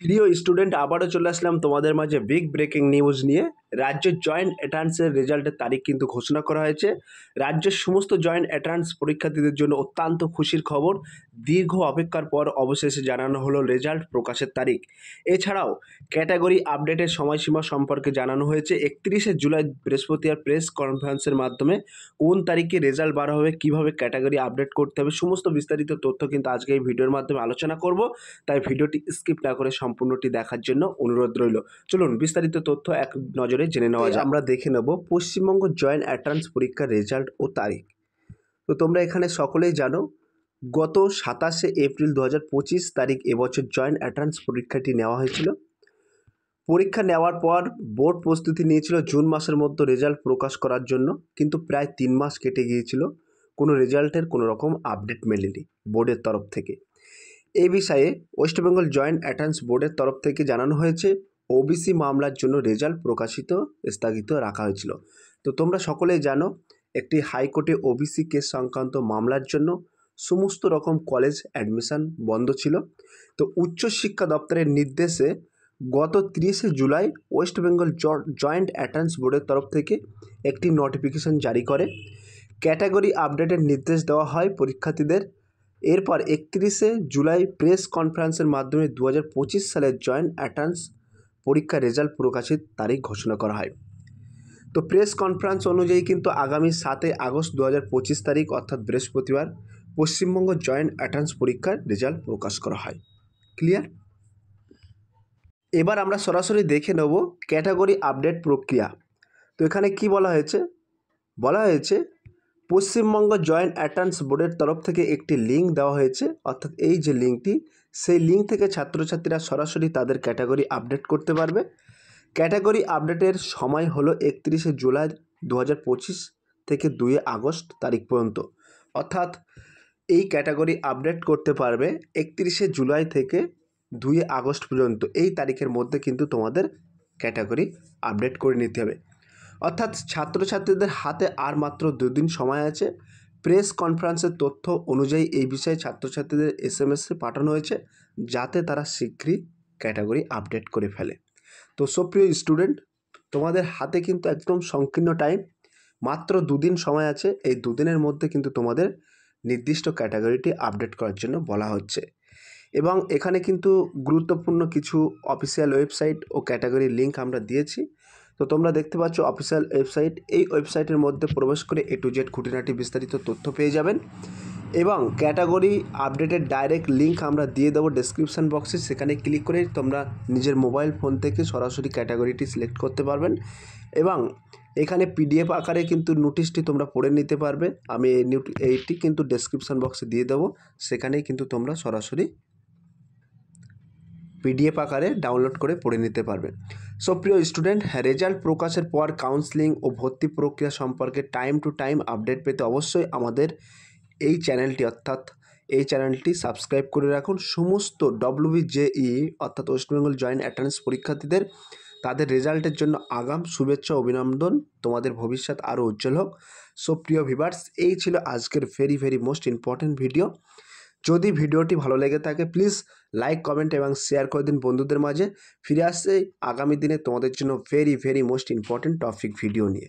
প্রিয় স্টুডেন্ট, আবারও চলে আসলাম তোমাদের মাঝে বিগ ব্রেকিং নিউজ নিয়ে। রাজ্যের জয়েন্ট এন্ট্রান্সের রেজাল্টের তারিখ কিন্তু ঘোষণা করা হয়েছে। রাজ্যের সমস্ত জয়েন্ট এন্ট্রান্স পরীক্ষার্থীদের জন্য অত্যন্ত খুশির খবর। দীর্ঘ অপেক্ষার পর অবশেষে জানানো হলো রেজাল্ট প্রকাশের তারিখ। এছাড়াও ক্যাটাগরি আপডেটের সময়সীমা সম্পর্কে জানানো হয়েছে। 31শে জুলাই বৃহস্পতিবার প্রেস কনফারেন্সের মাধ্যমে কোন তারিখে রেজাল্ট বার হবে, কীভাবে ক্যাটাগরি আপডেট করতে হবে, সমস্ত বিস্তারিত তথ্য কিন্তু আজকে এই ভিডিওর মাধ্যমে আলোচনা করব। তাই ভিডিওটি স্কিপ না করে সম্পূর্ণটি দেখার জন্য অনুরোধ রইল। চলুন বিস্তারিত তথ্য এক নজরে জেনে নেওয়া যায়। আমরা দেখে নেব পশ্চিমবঙ্গ জয়েন্ট এন্ট্রান্স পরীক্ষার রেজাল্ট ও তারিখ। তো তোমরা এখানে সকলেই জানো, গত 27শে এপ্রিল 2025 তারিখ এবছর জয়েন্ট এন্ট্রান্স পরীক্ষাটি নেওয়া হয়েছিল। পরীক্ষা নেওয়ার পর বোর্ড প্রস্তুতি নিয়েছিল জুন মাসের মধ্যে রেজাল্ট প্রকাশ করার জন্য, কিন্তু প্রায় 3 মাস কেটে গিয়েছিল, কোনো রেজাল্টের কোনো রকম আপডেট মেলেনি বোর্ডের তরফ থেকে। এই বিষয়ে ওয়েস্ট বেঙ্গল জয়েন্ট এন্ট্রান্স বোর্ডের তরফ থেকে জানানো হয়েছে ওবিসি মামলার জন্য রেজাল্ট প্রকাশিত স্থগিত রাখা হয়েছিল। তো তোমরা সকলেই জানো, একটি হাইকোর্টে ওবিসি কেস সংক্রান্ত মামলার জন্য সমস্ত রকম কলেজ অ্যাডমিশন বন্ধ ছিল। তো উচ্চশিক্ষা দপ্তরের নির্দেশে গত 30শে জুলাই ওয়েস্ট বেঙ্গল জয়েন্ট এন্ট্রান্স বোর্ডের তরফ থেকে একটি নোটিফিকেশন জারি করে ক্যাটাগরি আপডেটের নির্দেশ দেওয়া হয় পরীক্ষার্থীদের। এরপর 31শে জুলাই প্রেস কনফারেন্সের মাধ্যমে 2025 সালের জয়েন্ট এন্ট্রান্স পরীক্ষার রেজাল্ট প্রকাশের তারিখ ঘোষণা করা হয়। তো প্রেস কনফারেন্স অনুযায়ী কিন্তু আগামী 7 আগস্ট 2025 তারিখ অর্থাৎ বৃহস্পতিবার পশ্চিমবঙ্গ জয়েন্ট এন্ট্রান্স পরীক্ষার রেজাল্ট প্রকাশ করা হয়। ক্লিয়ার? এবার আমরা সরাসরি দেখে নেব ক্যাটাগরি আপডেট প্রক্রিয়া। তো এখানে কি বলা হয়েছে পশ্চিমবঙ্গ জয়েন্ট এন্ট্রান্স বোর্ডের তরফ থেকে একটি লিঙ্ক দেওয়া হয়েছে, অর্থাৎ এই যে লিঙ্কটি, সেই লিঙ্ক থেকে ছাত্রছাত্রীরা সরাসরি তাদের ক্যাটাগরি আপডেট করতে পারবে। ক্যাটাগরি আপডেটের সময় হলো 31শে জুলাই 2025 থেকে 2 আগস্ট তারিখ পর্যন্ত। অর্থাৎ এই ক্যাটাগরি আপডেট করতে পারবে 31শে জুলাই থেকে 2 আগস্ট পর্যন্ত। এই তারিখের মধ্যে কিন্তু তোমাদের ক্যাটাগরি আপডেট করে নিতে হবে। অর্থাৎ ছাত্রছাত্রীদের হাতে আর মাত্র 2 দিন সময় আছে। প্রেস কনফারেন্সের তথ্য অনুযায়ী এই বিষয়ে ছাত্রছাত্রীদের SMS পাঠানো হয়েছে, যাতে তারা শীঘ্রই ক্যাটাগরি আপডেট করে ফেলে। তো সুপ্রিয় স্টুডেন্ট, তোমাদের হাতে কিন্তু একদম সংকীর্ণ টাইম, মাত্র 2 দিন সময় আছে। এই 2 দিনের মধ্যে কিন্তু তোমাদের নির্দিষ্ট ক্যাটাগরিটি আপডেট করার জন্য বলা হচ্ছে। এবং এখানে কিন্তু গুরুত্বপূর্ণ কিছু অফিসিয়াল ওয়েবসাইট ও ক্যাটাগরির লিঙ্ক আমরা দিয়েছি। তো তোমরা দেখতে পাচ্ছ অফিসিয়াল ওয়েবসাইট। এই ওয়েবসাইটের মধ্যে প্রবেশ করে A to Z খুঁটিনাটি বিস্তারিত তথ্য পেয়ে যাবেন। এবং ক্যাটাগরি আপডেটের ডাইরেক্ট লিঙ্ক আমরা দিয়ে দেবো ডেসক্রিপশান বক্সে। সেখানে ক্লিক করে তোমরা নিজের মোবাইল ফোন থেকে সরাসরি ক্যাটাগরিটি সিলেক্ট করতে পারবেন। এবং এখানে PDF আকারে কিন্তু নোটিশটি তোমরা পড়ে নিতে পারবে। আমি এইটি কিন্তু ডেসক্রিপশান বক্সে দিয়ে দেবো, সেখানেই কিন্তু তোমরা সরাসরি PDF আকারে ডাউনলোড করে পড়ে নিতে পারবে। সো প্রিয় স্টুডেন্ট, রেজাল্ট প্রকাশের পর কাউন্সেলিং ও ভর্তি প্রক্রিয়া সম্পর্কে টাইম টু টাইম আপডেট পেতে অবশ্যই আমাদের এই চ্যানেলটি সাবস্ক্রাইব করে রাখুন। সমস্ত WBJEE অর্থাৎ ওয়েস্ট বেঙ্গল জয়েন্ট এন্ট্রান্স পরীক্ষার্থীদের তাদের রেজাল্টের জন্য আগাম শুভেচ্ছা অভিনন্দন। তোমাদের ভবিষ্যৎ আরও উজ্জ্বল হোক। সো প্রিয় ভিউয়ার্স, এই ছিল আজকের ভেরি মোস্ট ইম্পর্ট্যান্ট ভিডিও। যদি ভিডিওটি ভালো লেগে থাকে প্লিজ লাইক, কমেন্ট এবং শেয়ার করে দিন বন্ধুদের মাঝে। ফিরে আসছে আগামী দিনে তোমাদের জন্য very most important topic video নিয়ে।